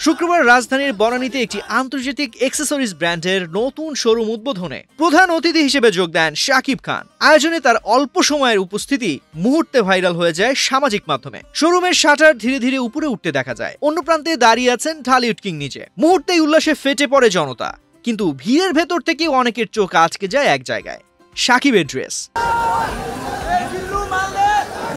শুক্রবার রাজধানীর বনানীতে একটি আন্তর্জাতিক অ্যাক্সেসরিজ ব্র্যান্ডের নতুন শোরুম উদ্বোধনে প্রধান অতিথি হিসেবে যোগ দেন শাকিব খান। আয়োজনে তার অল্প সময়ের উপস্থিতি মুহূর্তে ভাইরাল হয়ে যায় সামাজিক মাধ্যমে। শোরুমের শাটার ধীরে ধীরে উপরে উঠতে দেখা যায়। অন্য প্রান্তে দাঁড়িয়ে আছেন ঢালিউড কিং নিজে। মুহূর্তেই উল্লাসে ফেটে পড়ে জনতা, কিন্তু ভিড়ের ভেতর থেকেও অনেকের চোখ আটকে যায় এক জায়গায়, শাকিবের ড্রেস।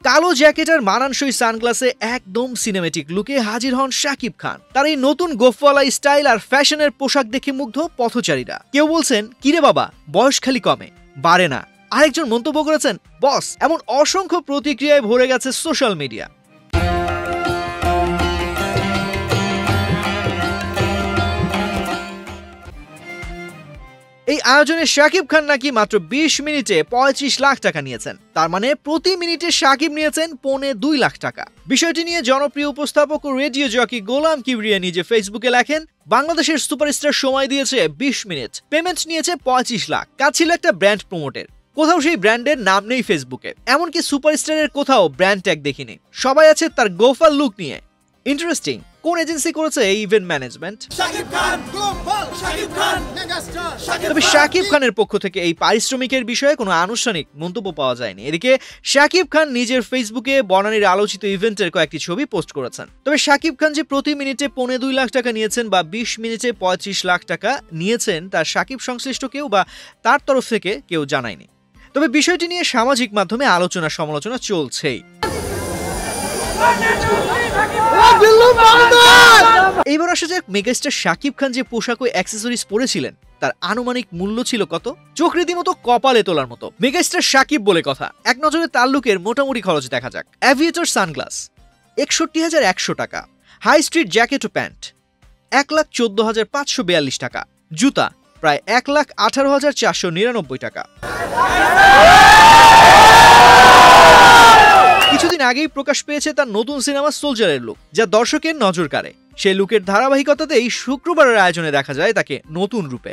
কালো জ্যাকেট আর মানানসই সানগ্লাসে একদম সিনেমেটিক লুকে হাজির হন শাকিব খান। তার এই নতুন গোফওয়ালা স্টাইল আর ফ্যাশনের পোশাক দেখে মুগ্ধ পথচারীরা। কেউ বলছেন, কিরে বাবা, বয়স খালি কমে, বাড়ে না। আরেকজন মন্তব্য করেছেন, বস। এমন অসংখ্য প্রতিক্রিয়ায় ভরে গেছে সোশ্যাল মিডিয়া। এই আয়োজনে শাকিব খান নাকি মাত্র 20 মিনিটে 35 লাখ টাকা নিয়েছেন। তার মানে প্রতি মিনিটে শাকিব নিয়েছেন 2.25 লাখ টাকা। বিষয়টি নিয়ে জনপ্রিয় উপস্থাপক ও রেডিও জকি গোলাম কিবরিয়া নিজে ফেসবুকে লেখেন, বাংলাদেশের সুপারস্টার সময় দিয়েছে 20 মিনিট, পেমেন্ট নিয়েছে 25 লাখ। কাজ ছিল একটা ব্র্যান্ড প্রমোটের। কোথাও সেই ব্র্যান্ডের নাম নেই ফেসবুকে, এমনকি সুপারস্টারের কোথাও ব্র্যান্ড ট্যাগ দেখিনি। সবাই আছে তার গোফাল লুক নিয়ে। ইন্টারেস্টিং, কোন এজেন্সি করেছে এই ইভেন্ট ম্যানেজমেন্ট? তবে শাকিব খানের পক্ষ থেকে এই পারিশ্রমিকের বিষয়ে কোনো আনুষ্ঠানিক মন্তব্য পাওয়া যায়নি। এদিকে শাকিব খান নিজের ফেসবুকে বনানীর আলোচিত ইভেন্টের কয়েকটি ছবি পোস্ট করেছেন। তবে শাকিব খান যে প্রতি মিনিটে 2.25 লাখ টাকা নিয়েছেন বা 20 মিনিটে 25 লাখ টাকা নিয়েছেন, তা শাকিব সংশ্লিষ্ট কেউ বা তার তরফ থেকে কেউ জানায়নি। তবে বিষয়টি নিয়ে সামাজিক মাধ্যমে আলোচনা সমালোচনা চলছেই। এইবার আসা যাক মেগাস্টার শাকিব খান যে পোশাক ও অ্যাক্সেসরিজ পরেছিলেন তার আনুমানিক মূল্য ছিল কত। চোখ রীতিমতো কপালে তোলার মতো। মেগাস্টার শাকিব বলে কথা, এক নজরে তার লুকের মোটামুটি খরচ দেখা যাক। অ্যাভিয়েটর সানগ্লাস 61,100 টাকা, হাই স্ট্রিট জ্যাকেট ও প্যান্ট 1,14,542 টাকা, জুতা প্রায় 1,18,499 টাকা। কিছুদিন আগেই প্রকাশ পেয়েছে তার নতুন সিনেমা সোলজারের লুক, যা দর্শকের নজর কাড়ে। সেই লুকের ধারাবাহিকতাতেই শুক্রবারের আয়োজনে দেখা যায় তাকে নতুন রূপে।